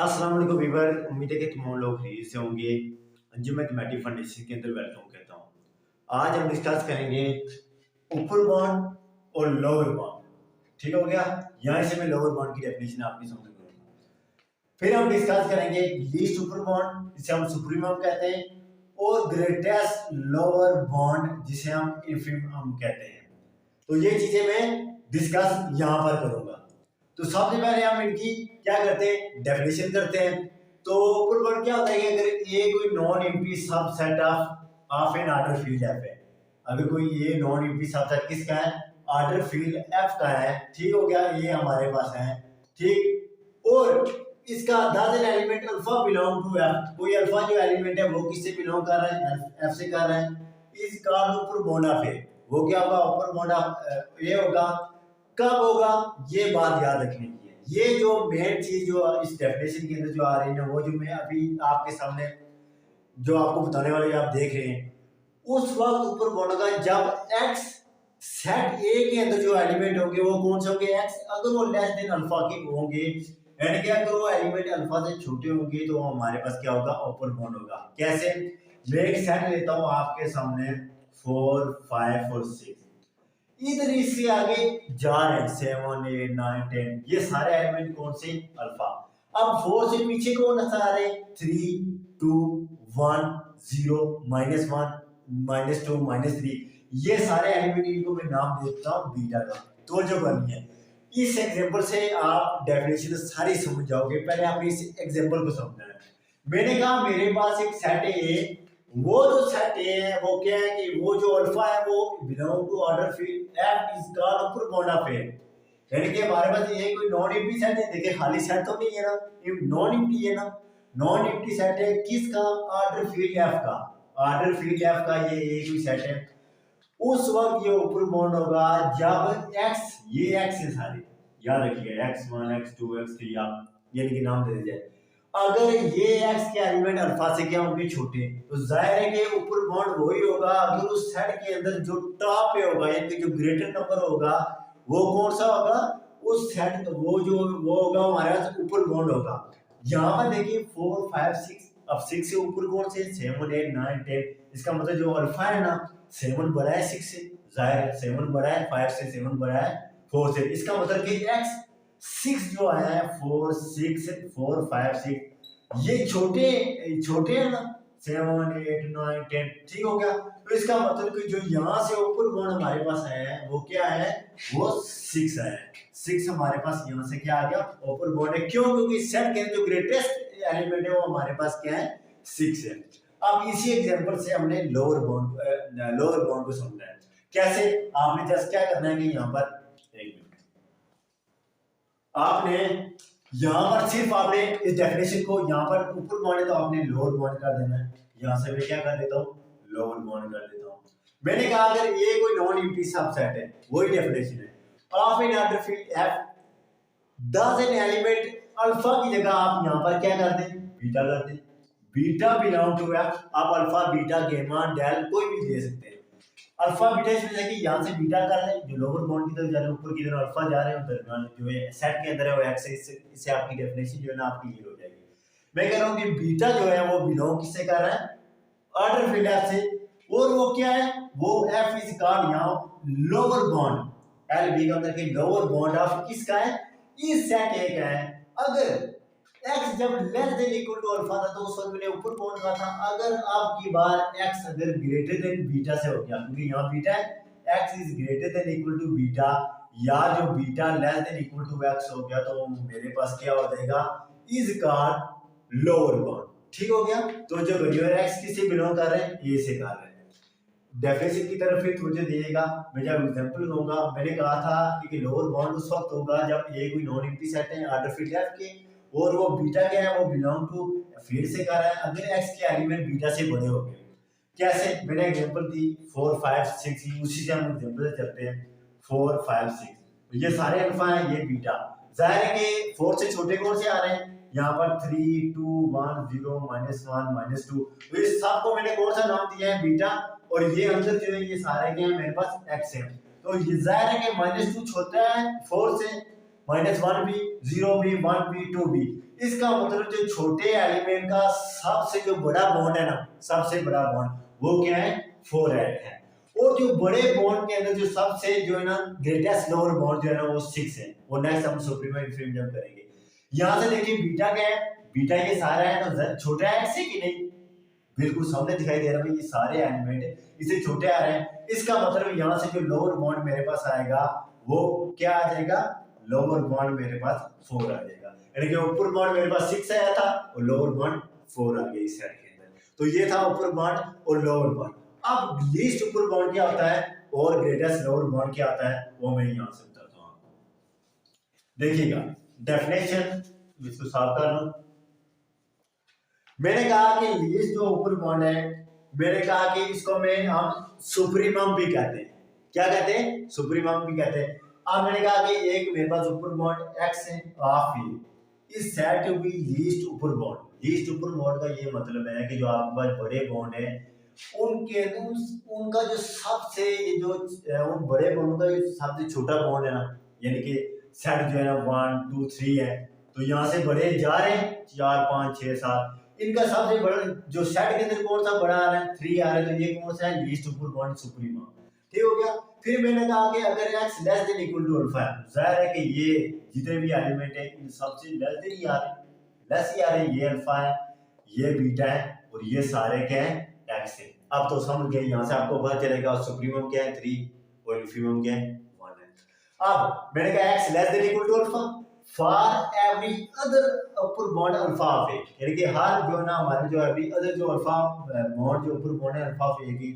अस्सलाम वालेकुम वीवर, उम्मीद है कि तुम लोग खैरियत से होंगे। अंजुम मैथमेटिक्स फाउंडेशन के अंदर वेलकम कहता हूँ। आज हम डिस्कस करेंगे ऊपर बॉन्ड और लोअर बॉन्ड। ठीक हो गया। यहाँ से मैं लोअर बॉन्ड की डेफिनेशन आपकी समझ करूँगा। फिर हम डिस्कस करेंगे लीस्ट ऊपर बॉन्ड जिसे हम सुप्रीमम कहते हैं और ग्रेटेस्ट लोअर बॉन्ड जिसे हम इन्फिमम कहते हैं। तो ये चीजें मैं डिस्कस यहाँ पर करूंगा। तो सबसे पहले हम इनकी क्या करते हैं, डेफिनेशन करते हैं। तो ऊपर वर्ड क्या होता है कि अगर ये कोई non empty subset of an order field F है, अगर कोई ये नॉन एम्प्टी सबसेट किसका है, ऑर्डर फील्ड एफ का है। ठीक हो गया, ये हमारे पास है। ठीक, और इसका does an element alpha belong to F, कोई अल्फा जो एलिमेंट है वो किससे बिलोंग कर रहा है, एफ से कर रहा है। इसका ऊपर बॉन्ड ऑफ है, वो क्या होगा, ऊपर बॉन्ड ऑफ ये होगा। कब होगा, ये बात याद रखने की है। ये जो मेन चीज जो इस डेफिनेशन के अंदर जो आ रही है, वो जो मैं अभी आपके सामने जो आपको बताने वाले आप देख रहे हैं, उस वक्त ऊपर बॉन्ड होगा जब एक्स सेट ए के अंदर जो एलिमेंट होंगे वो कौन से होंगे, एक्स, अगर वो लेस देन अल्फा के होंगे, यानी कि अगर वो एलिमेंट अल्फा से छोटे होंगे तो हमारे पास क्या होगा, ओपन बॉन्ड होगा। कैसे, मैं एक सेट लेता हूं आपके सामने 4 5 और 6, इधर इससे आगे जा रहे 7 8 9 10, ये सारे एलिमेंट कौन से, अल्फा। अब 4 से पीछे कौन सा आ रहे, 3 2 1 0 -1 -2 -3, ये सारे एलिमेंट, इनको मैं नाम देता हूं बीटा का। तो जो बनी है, इस एग्जांपल से आप डेफिनेशन सारी समझ जाओगे। पहले आपने इस एग्जांपल को समझना है। मैंने कहा मेरे पास एक सेट है, वो जो सेट है वो क्या है कि वो जो अल्फा है वो belong to order field F is called upper bound of ए, यानी कि हमारे पास ये कोई नॉन एम्प्टी सेट है। देखिए खाली सेट तो नहीं है ना, ये नॉन एम्प्टी है ना, नॉन एम्प्टी सेट है किसका, ऑर्डर फील्ड एफ का। ऑर्डर फील्ड एफ का ये एक ही सेट है। उस वक्त ये ऊपर बॉन्ड होगा जब x, ये x है सारे, याद रखिएगा x1 x2 x3, आप यानी कि नाम दे दीजिए। अगर ये x के एलिमेंट अल्फा से क्या होंगे, छोटे, तो जाहिर है कि ऊपर बॉन्ड वही होगा अगर उस सेट के अंदर जो टॉप पे होगा, यानी कि जो ग्रेटर नंबर होगा वो कौन सा होगा, उस सेट वो होगा हमारे पास ऊपर बॉन्ड होगा। यहाँ पर देखिए 4 5 6, अब 6 से ऊपर कौन से, 7 8 9 10, इसका मतलब जो अल्फा है ना, 7 बड़ा है 6 से, जाहिर 7 बड़ा है 5 से, 7 बड़ा है 4 से, इसका मतलब कि x 6 जो आया है 4 6 4 5 6, ये छोटे छोटे है ना, 7 8 9 10, ठीक हो गया। तो इसका मतलब कि जो यहाँ से ऊपर बॉन्ड हमारे पास है वो क्या है, वो 6 है। 6 हमारे पास यहाँ से क्या आ गया, ऊपर बॉन्ड है। क्यों, क्योंकि सेट के जो ग्रेटेस्ट एलिमेंट है वो हमारे पास क्या है, 6 है। अब इसी एग्जांपल से हमने लोअर बॉन्ड को समझना है। कैसे, आपने जस्ट क्या करना है कि यहाँ पर एक मिनट, आपने यहाँ पर सिर्फ आपने इस डेफिनेशन को यहाँ पर ऊपर बॉन्ड है तो आपने लोअर बॉन्ड कर देना है। यहाँ से मैं क्या कर देता हूँ, लोअर बॉन्ड कर देता हूँ। मैंने कहा अगर ये कोई नॉन एम्प्टी सबसेट है, वही डेफिनेशन है of an order field F does an element alpha की जगह आप यहाँ पर क्या कर दें, बीटा कर दें। बीटा बिलोंग टू एफ, आप अल्फा बीटा गामा डेल कोई भी दे सकते हैं। अल्फा बीटा इसमें से कि यहाँ से बीटा कर लें, जो लोअर बॉन्ड की तरफ जा रहे हैं, ऊपर की तरफ अल्फा जा रहे हैं, दरमियान जो है सेट के अंदर है वो एक्स है। इससे आपकी डेफिनेशन जो है ना आपकी क्लियर हो जाएगी। मैं कह रहा हूँ कि बीटा जो है वो बिलोंग किससे कर रहा है, ऑर्डर फील्ड एफ से, और वो क्या है, वो एफ इज कॉल्ड यहाँ लोअर बॉन्ड एल बी का अंदर के लोअर बॉन्ड ऑफ किसका है, इस सेट ए का है। अगर x जब less than equal to alpha था तो उस वक्त मैंने ऊपर बॉन्ड कहा था। अगर आपकी बार x अगर ग्रेटर देन बीटा से हो गया, क्योंकि यहाँ बीटा है, x is greater than equal to beta, या जो beta less than equal to x हो गया, तो मेरे पास क्या हो जाएगा, इज कॉल्ड लोअर बॉन्ड। ठीक हो गया। तो जो वेरिएबल x किससे बिलोंग कर रहे हैं, a से कर रहे हैं। डेफिनेशन की तरफ फिर मुझे दिएगा, मैं जब एग्जांपल दूंगा। मैंने कहा था कि लोअर बॉन्ड उस वक्त होगा जब ए कोई नॉन एम्प्टी सेट है ऑर्डर फील्ड एफ के, और वो बीटा क्या है, वो बिलोंग टू फील्ड से कर रहा है अगर एक्स के एलिमेंट बीटा से बड़े हो गए। कैसे, मैंने एग्जांपल दी 4 5 6, उसी से हम एग्जांपल से चलते हैं। 4 5 6 ये सारे अल्फा हैं, ये बीटा। जाहिर है कि 4 से छोटे कौन से आ रहे हैं, यहाँ पर 3 2 1 0 -1 -2, तो इस सब को मैंने कौन सा नाम दिया है, बीटा। और ये अंदर जो है ये सारे क्या है मेरे पास एक्स है, तो ये जाहिर है कि -2 छोटा है 4 से, -1 भी, 0 भी, 1 भी, 2 भी। इसका मतलब जो छोटे एलिमेंट का सबसे जो बड़ा बॉन्ड है ना, सबसे बड़ा बॉन्ड वो क्या है, 4 है। और जो बड़े बॉन्ड के अंदर जो सबसे जो है ना ग्रेटेस्ट लोअर बॉन्ड जो है ना वो 6 है। वो नेक्स्ट हम सुप्रीम और इन्फीम जब करेंगे। यहाँ से देखिए बीटा क्या है, बीटा ये सारा है तो छोटा एक्स है कि नहीं, बिल्कुल सामने दिखाई दे रहा है ये सारे एलिमेंट इसे छोटे आ रहे हैं। इसका मतलब यहाँ से जो लोअर बॉन्ड मेरे पास आएगा वो क्या आ जाएगा, लोअर बॉन्ड मेरे पास 4 आ जाएगा। यानी कि ऊपर बॉन्ड मेरे पास 6 आया था और लोअर बॉन्ड 4 आ गया इस साइड के अंदर। तो ये था ऊपर बॉन्ड और लोअर बॉन्ड। अब लीस्ट ऊपर बॉन्ड क्या होता है और ग्रेटेस्ट लोअर बॉन्ड क्या आता है वो मैं यहाँ से बताता हूँ। देखिएगा डेफिनेशन, इसको साफ कर लो। मैंने कहा कि लीस्ट जो ऊपर बॉन्ड है, मैंने कहा कि इसको हम सुप्रीमम भी कहते हैं। क्या कहते हैं, सुप्रीमम भी कहते हैं। अब मैंने कहा कि एक मेरे पास ऊपर बॉन्ड एक्स है, हाफ ये is said to be least upper bound. Least upper bound का ये मतलब है कि जो आपके पास बड़े बॉन्ड है उनके उनका जो सबसे जो उन बड़े बॉन्ड का सबसे छोटा बॉन्ड है ना, यानी कि सेट जो है ना 1 2 3 है, तो यहाँ से बड़े जा रहे हैं 4 5 6 7, इनका सबसे बड़ा जो सेट के अंदर कौन सा बड़ा आ रहा है 3 आ रहा है, तो ये कौन सा है, लीस्ट ऊपर बॉन्ड सुप्रीमम। ठीक हो गया। फिर मैंने कहा कि अगर x less than equal to alpha है, जाहिर है कि ये जितने भी एलिमेंट है इन सबसे लेस देन ही आ रहे हैं, लेस ही आ रहे हैं। ये अल्फा है, ये बीटा है और ये सारे क्या है, x है। अब तो समझ गए, यहाँ से आपको पता चलेगा सुप्रीमम क्या है 3 और इन्फीमम क्या है 1 है। अब मैंने कहा x less than equal to alpha for every other upper bound alpha of ए, यानी कि हर जो ना हमारे जो एवरी अदर जो अल्फा बॉन्ड जो ऊपर बॉन्ड है अल्फा ऑफ ए की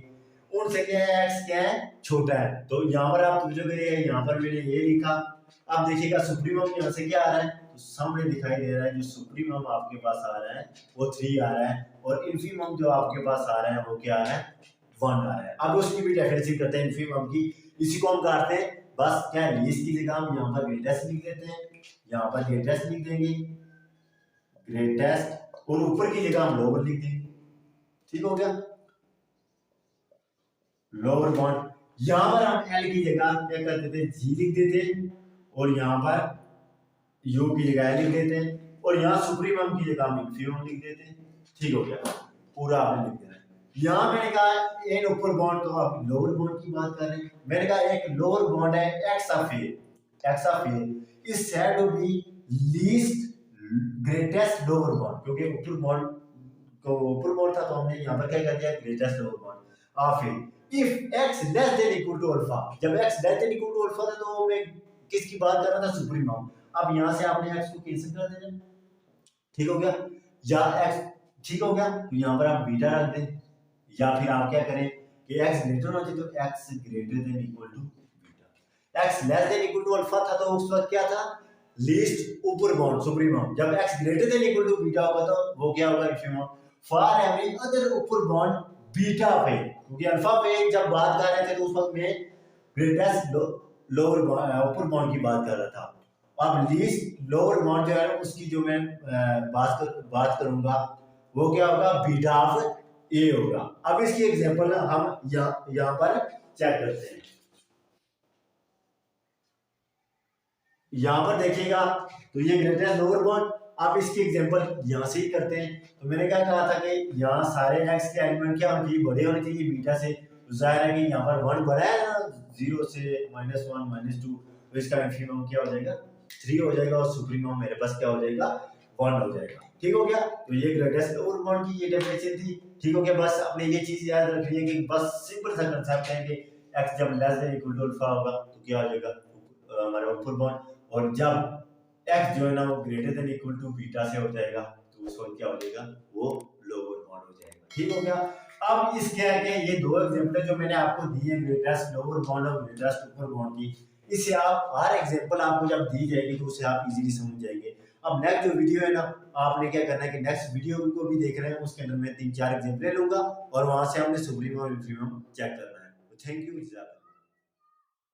उनसे क्या है x क्या है, छोटा है। तो यहाँ पर आप समझोगे, यहाँ पर मैंने ये लिखा। अब देखिएगा सुप्रीमम यहाँ से क्या आ रहा है, तो सामने दिखाई दे रहा है जो सुप्रीमम आपके पास आ रहा है वो 3 आ रहा है और इन्फीमम जो आपके पास आ रहा है वो क्या आ रहा है, 1 आ रहा है। अब उसकी भी डेफिनेशन करते हैं इन्फीमम की। इसी को हम करते हैं, बस क्या है लीस्ट की जगह हम यहाँ पर ग्रेटेस्ट लिख देते हैं, यहाँ पर ग्रेटेस्ट लिख देंगे ग्रेटेस्ट, और ऊपर की जगह हम लोअर लिख देंगे। ठीक हो गया, लोअर बॉन्ड। यहां पर हम एल की जगह क्या कर देते हैं, जी लिख देते हैं और यहां पर यू की जगह एल लिख देते हैं और यहां सुप्रीमम की जगह हम इन्फीमम लिख देते हैं। ठीक हो गया, पूरा आपने लिख देना है। यहां मैंने कहा एन ऊपर बॉन्ड, तो आप लोअर बॉन्ड की बात कर रहे हैं। मैंने कहा एक लोअर बॉन्ड है x of A is said to be least greatest lower bound, क्योंकि ऊपर बॉन्ड को ऊपर बॉन्ड था तो हमने यहां पर क्या कर दिया, greatest lower bond of A. If x less than equal to alpha, जब x less than equal to alpha था तो मैं किसकी बात कर रहा था, सुप्रीमम। अब यहाँ से आपने x को कैंसिल कर देना, ठीक हो गया, या x ठीक हो गया, तो यहाँ पर आप बीटा रख दें, या फिर आप क्या करें कि x ग्रेटर होना चाहिए तो x greater than equal to beta. x less than equal to alpha था तो उस वक्त क्या था, लीस्ट ऊपर बॉन्ड सुप्रीमम। जब x greater than equal to beta होगा तो वो क्या होगा, infimum. For every other upper bound beta पे, क्योंकि अल्फा पे जब बात कर रहे थे तो उस वक्त में ग्रेटेस्ट लोअर ऊपर बॉन्ड की बात कर रहा था। अब लीस्ट लोअर बॉन्ड जो है उसकी जो मैं बात करूंगा वो क्या होगा, बीटा ऑफ ए होगा। अब इसकी एग्जांपल हम यहाँ पर चेक करते हैं। यहाँ पर देखिएगा तो ये ग्रेटेस्ट लोअर बॉन्ड, आप इसकी एग्जांपल यहाँ से ही करते हैं। तो मैंने क्या कहा था कि यहाँ सारे एक्स के एलिमेंट क्या होने चाहिए, बड़े होने चाहिए बीटा से। तो जाहिर है कि यहाँ पर 1 बड़ा है ना, 0 से -1 -2, तो इसका इन्फीमम क्या हो जाएगा, 3 हो जाएगा और सुप्रीमम मेरे पास क्या हो जाएगा, 1 हो जाएगा। ठीक हो गया, तो ये ग्रेटेस्ट लोअर बॉन्ड की ये डेफिनेशन थी। ठीक हो गया, बस आपने ये चीज याद रखनी है कि बस सिंपल सा कंसेप्ट है कि एक्स जब less than equal to alpha होगा तो क्या हो जाएगा, हमारा ऊपर बॉन्ड, और जब x जो है ना वो greater than equal to beta से हो जाएगा तो उस वक्त क्या हो जाएगा, वो लोअर बॉन्ड हो जाएगा। ठीक हो गया। अब इसके आगे ये दो एग्जांपल जो मैंने आपको दी है ग्रेटेस्ट लोअर बॉन्ड और ग्रेटेस्ट ऊपर बॉन्ड की, इससे आप हर एग्जांपल आपको जब दी जाएगी तो उससे आप इजीली समझ जाएंगे। अब नेक्स्ट जो वीडियो है ना, आपने क्या करना है कि नेक्स्ट वीडियो को भी देख रहे हैं, उसके अंदर मैं 3-4 एग्जांपल लूंगा और वहां से हमने सुप्रीमम और इन्फीमम चेक करना है। तो थैंक यू।